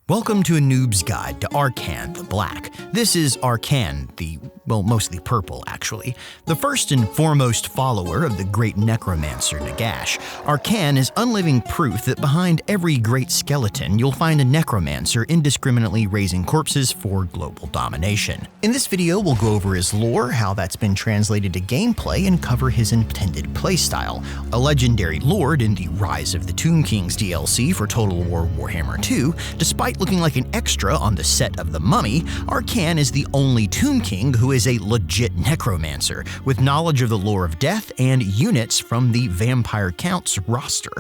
Welcome to a noob's guide to Arkhan the Black. This is Arkhan, mostly purple actually, the first and foremost follower of the great necromancer Nagash. Arkhan is unliving proof that behind every great skeleton you'll find a necromancer indiscriminately raising corpses for global domination. In this video we'll go over his lore, how that's been translated to gameplay, and cover his intended playstyle. A legendary lord in the Rise of the Tomb Kings DLC for Total War Warhammer 2, despite looking like an extra on the set of The Mummy, Arkhan is the only Tomb King who is a legit necromancer, with knowledge of the lore of death and units from the Vampire Count's roster.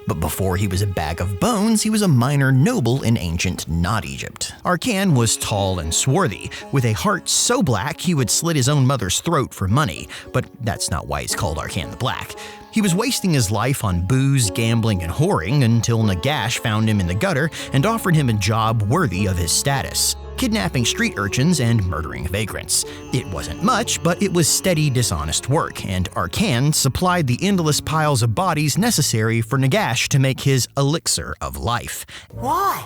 But before he was a bag of bones, he was a minor noble in ancient not Egypt. Arkhan was tall and swarthy, with a heart so black he would slit his own mother's throat for money, but that's not why he's called Arkhan the Black. He was wasting his life on booze, gambling, and whoring until Nagash found him in the gutter and offered him a job worthy of his status: kidnapping street urchins and murdering vagrants. It wasn't much, but it was steady, dishonest work, and Arkhan supplied the endless piles of bodies necessary for Nagash to make his elixir of life. Why?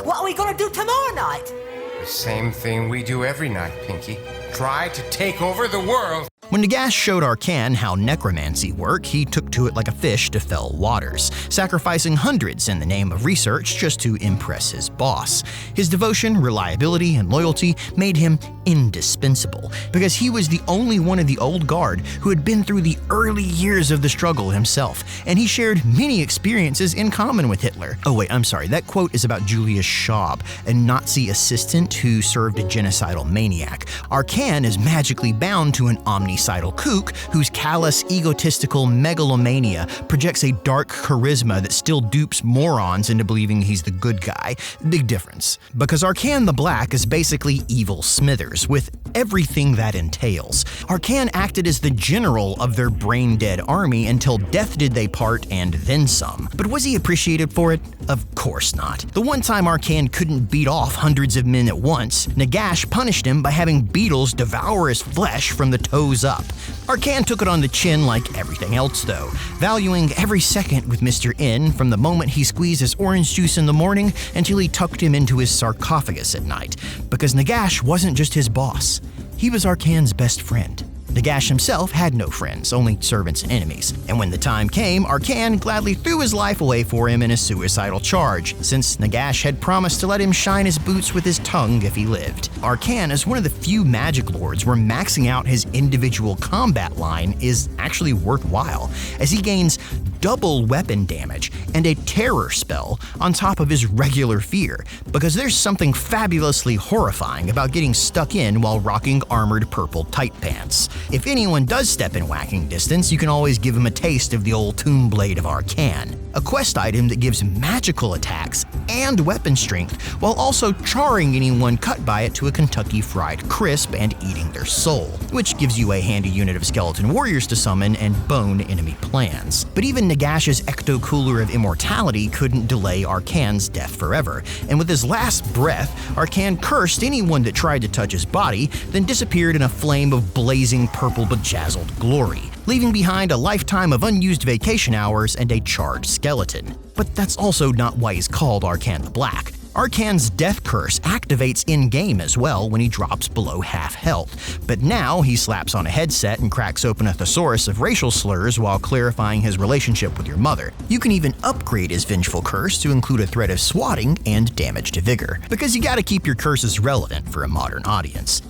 What are we gonna do tomorrow night? The same thing we do every night, Pinky. Try to take over the world. When Nagash showed Arkhan how necromancy worked, he took to it like a fish to fell waters, sacrificing hundreds in the name of research just to impress his boss. His devotion, reliability, and loyalty made him indispensable, because he was the only one of the old guard who had been through the early years of the struggle himself, and he shared many experiences in common with Hitler. Oh wait, I'm sorry, that quote is about Julius Schaub, a Nazi assistant who served a genocidal maniac. Arkhan is magically bound to an omnicidal kook whose callous, egotistical megalomania projects a dark charisma that still dupes morons into believing he's the good guy. Big difference. Because Arkhan the Black is basically evil Smithers, with everything that entails. Arkhan acted as the general of their brain-dead army until death did they part and then some. But was he appreciated for it? Of course not. The one time Arkhan couldn't beat off hundreds of men at once, Nagash punished him by having beetles devour his flesh from the toes up. Arkhan took it on the chin like everything else though, valuing every second with Mr. N from the moment he squeezed his orange juice in the morning until he tucked him into his sarcophagus at night. Because Nagash wasn't just his boss, he was Arkhan's best friend. Nagash himself had no friends, only servants and enemies, and when the time came, Arkhan gladly threw his life away for him in a suicidal charge, since Nagash had promised to let him shine his boots with his tongue if he lived. Arkhan is one of the few magic lords where maxing out his individual combat line is actually worthwhile, as he gains double weapon damage and a terror spell on top of his regular fear, because there's something fabulously horrifying about getting stuck in while rocking armored purple tight pants. If anyone does step in whacking distance, you can always give him a taste of the old Tomb Blade of Arkhan, a quest item that gives magical attacks and weapon strength, while also charring anyone cut by it to a Kentucky Fried Crisp and eating their soul, which gives you a handy unit of skeleton warriors to summon and bone enemy plans. But even Nagash's ecto-cooler of immortality couldn't delay Arkhan's death forever, and with his last breath, Arkhan cursed anyone that tried to touch his body, then disappeared in a flame of blazing purple bejazzled glory, leaving behind a lifetime of unused vacation hours and a charred skeleton. But that's also not why he's called Arkhan the Black. Arkhan's death curse activates in-game as well when he drops below half health, but now he slaps on a headset and cracks open a thesaurus of racial slurs while clarifying his relationship with your mother. You can even upgrade his vengeful curse to include a threat of swatting and damage to vigor, because you gotta keep your curses relevant for a modern audience.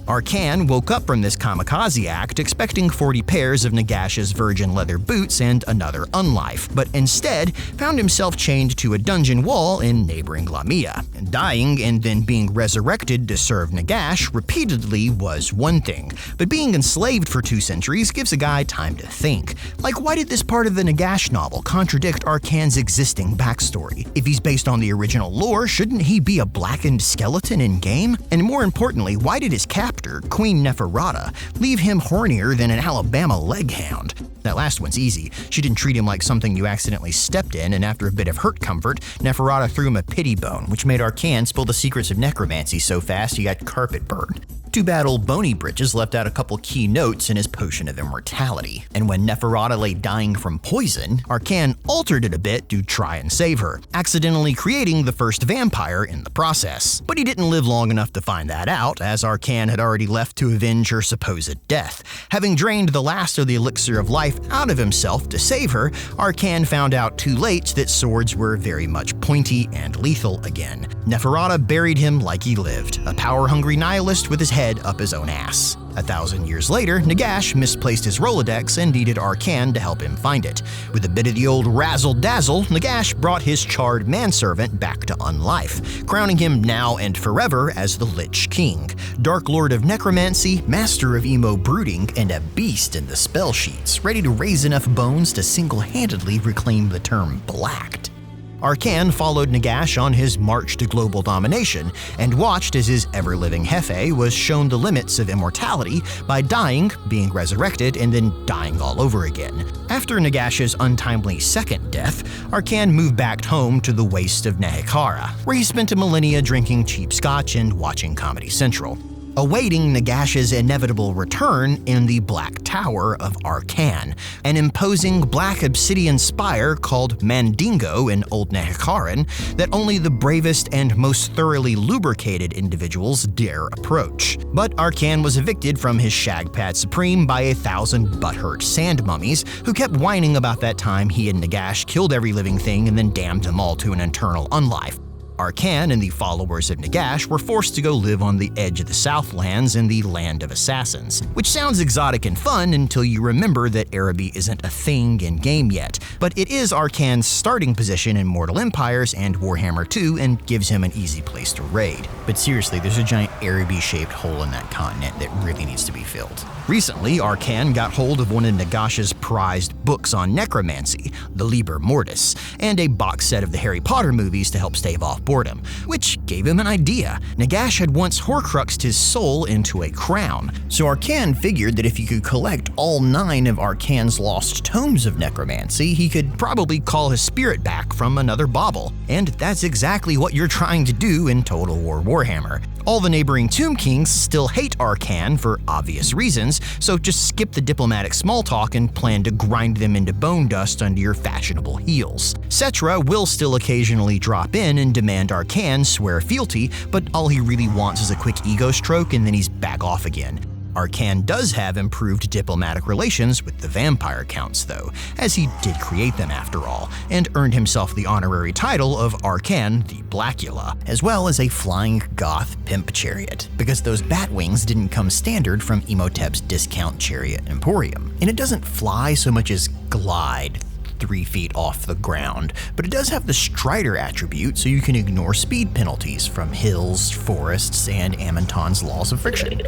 Arkhan woke up from this kamikaze act expecting 40 pairs of Nagash's virgin leather boots and another unlife, but instead found himself chained to a dungeon wall in neighboring Lamia. Dying and then being resurrected to serve Nagash repeatedly was one thing, but being enslaved for 2 centuries gives a guy time to think. Like, why did this part of the Nagash novel contradict Arkhan's existing backstory? If he's based on the original lore, shouldn't he be a blackened skeleton in-game? And more importantly, why did his captor, Queen Neferata, leave him hornier than an Alabama leghound? That last one's easy. She didn't treat him like something you accidentally stepped in, and after a bit of hurt comfort, Neferata threw him a pity bone, which made Arkhan spill the secrets of necromancy so fast he got carpet burn. Too bad old Bony Britches left out a couple key notes in his potion of immortality, and when Neferata lay dying from poison, Arkhan altered it a bit to try and save her, accidentally creating the first vampire in the process. But he didn't live long enough to find that out, as Arkhan had already left to avenge her supposed death. Having drained the last of the elixir of life out of himself to save her, Arkhan found out too late that swords were very much pointy and lethal again. Neferata buried him like he lived, a power-hungry nihilist with his head up his own ass. 1,000 years later, Nagash misplaced his Rolodex and needed Arkhan to help him find it. With a bit of the old razzle-dazzle, Nagash brought his charred manservant back to unlife, crowning him now and forever as the Lich King, Dark Lord of Necromancy, Master of Emo Brooding, and a beast in the spell sheets, ready to raise enough bones to single-handedly reclaim the term Blacked. Arkhan followed Nagash on his march to global domination and watched as his ever-living Hefe was shown the limits of immortality by dying, being resurrected, and then dying all over again. After Nagash's untimely second death, Arkhan moved back home to the waste of Neferata, where he spent a millennia drinking cheap scotch and watching Comedy Central, awaiting Nagash's inevitable return in the Black Tower of Arkhan, an imposing black obsidian spire called Mandingo in Old Neferata that only the bravest and most thoroughly lubricated individuals dare approach. But Arkhan was evicted from his Shagpad Supreme by 1,000 butthurt sand mummies who kept whining about that time he and Nagash killed every living thing and then damned them all to an eternal unlife. Arkhan and the followers of Nagash were forced to go live on the edge of the Southlands in the Land of Assassins, which sounds exotic and fun until you remember that Araby isn't a thing in-game yet, but it is Arkhan's starting position in Mortal Empires and Warhammer 2 and gives him an easy place to raid. But seriously, there's a giant Araby-shaped hole in that continent that really needs to be filled. Recently, Arkhan got hold of one of Nagash's prized books on necromancy, the Liber Mortis, and a box set of the Harry Potter movies to help stave off boredom, which gave him an idea. Nagash had once Horcruxed his soul into a crown, so Arkhan figured that if he could collect all 9 of Arkhan's lost tomes of necromancy, he could probably call his spirit back from another bauble. And that's exactly what you're trying to do in Total War Warhammer. All the neighboring Tomb Kings still hate Arkhan for obvious reasons, so just skip the diplomatic small talk and plan to grind them into bone dust under your fashionable heels. Cetra will still occasionally drop in and demand Arkhan swear fealty, but all he really wants is a quick ego stroke and then he's back off again. Arkhan does have improved diplomatic relations with the vampire counts though, as he did create them after all, and earned himself the honorary title of Arkhan the Blackula, as well as a flying goth pimp chariot, because those bat wings didn't come standard from Imhotep's discount chariot emporium. And it doesn't fly so much as glide 3 feet off the ground, but it does have the Strider attribute so you can ignore speed penalties from hills, forests, and Amonton's laws of friction.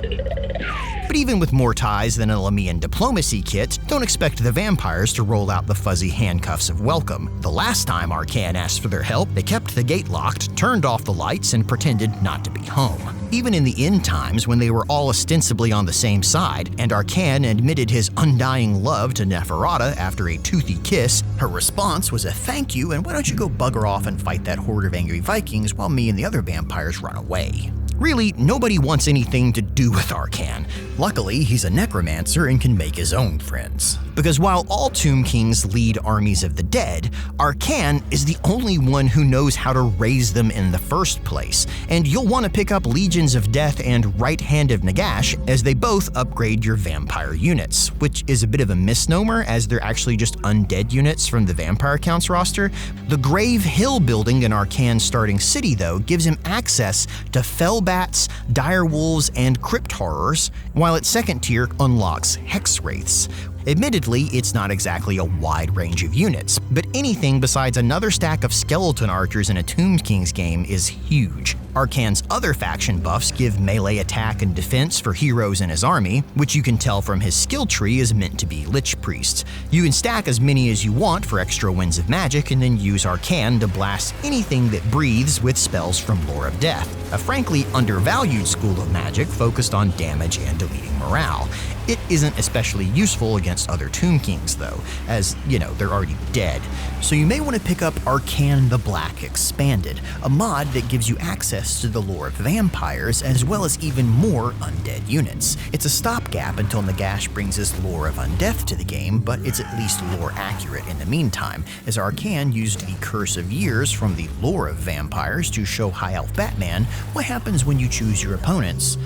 But even with more ties than a Lahmian diplomacy kit, don't expect the vampires to roll out the fuzzy handcuffs of welcome. The last time Arkhan asked for their help, they kept the gate locked, turned off the lights, and pretended not to be home. Even in the end times, when they were all ostensibly on the same side, and Arkhan admitted his undying love to Neferata after a toothy kiss, her response was a thank you and why don't you go bugger off and fight that horde of angry Vikings while me and the other vampires run away. Really, nobody wants anything to do with Arkhan. Luckily, he's a necromancer and can make his own friends. Because while all Tomb Kings lead armies of the dead, Arkhan is the only one who knows how to raise them in the first place, and you'll want to pick up Legions of Death and Right Hand of Nagash as they both upgrade your vampire units, which is a bit of a misnomer as they're actually just undead units from the Vampire Counts roster. The Grave Hill building in Arkhan's starting city, though, gives him access to Fellbats, Direwolves, and Crypt Horrors, while its second tier unlocks Hex Wraiths. Admittedly, it's not exactly a wide range of units, but anything besides another stack of skeleton archers in a Tomb Kings game is huge. Arkhan's other faction buffs give melee attack and defense for heroes in his army, which you can tell from his skill tree is meant to be Lich Priests. You can stack as many as you want for extra winds of magic and then use Arkhan to blast anything that breathes with spells from Lore of Death, a frankly undervalued school of magic focused on damage and deleting morale. It isn't especially useful against other Tomb Kings though, as, they're already dead. So you may want to pick up Arkhan the Black Expanded, a mod that gives you access to the lore of vampires as well as even more undead units. It's a stopgap until Nagash brings his lore of undeath to the game, but it's at least lore accurate in the meantime, as Arkhan used the Curse of Years from the lore of vampires to show High Elf Batman what happens when you choose your opponents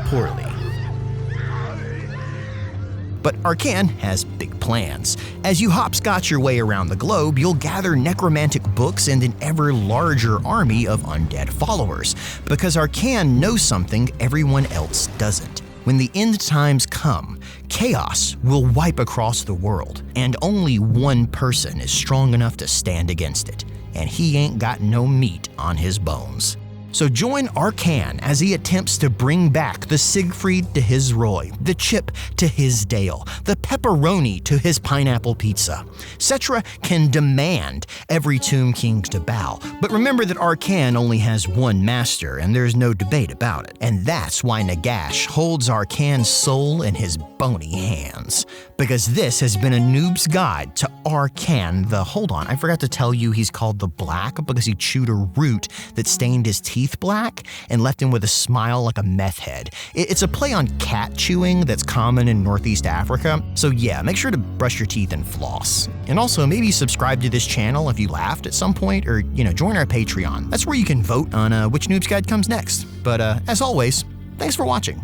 poorly. But Arkhan has big plans. As you hopscotch your way around the globe, you'll gather necromantic books and an ever larger army of undead followers, because Arkhan knows something everyone else doesn't. When the end times come, chaos will wipe across the world, and only one person is strong enough to stand against it, and he ain't got no meat on his bones. So join Arkhan as he attempts to bring back the Siegfried to his Roy, the Chip to his Dale, the pepperoni to his pineapple pizza. Cetra can demand every Tomb King to bow, but remember that Arkhan only has one master and there's no debate about it. And that's why Nagash holds Arkhan's soul in his bony hands. Because this has been a noob's guide to Arkhan hold on, I forgot to tell you he's called the Black because he chewed a root that stained his teeth black and left him with a smile like a meth head. It's a play on cat chewing that's common in Northeast Africa, so yeah, make sure to brush your teeth and floss. And also, maybe subscribe to this channel if you laughed at some point, or, join our Patreon. That's where you can vote on which Noob's Guide comes next. But as always, thanks for watching.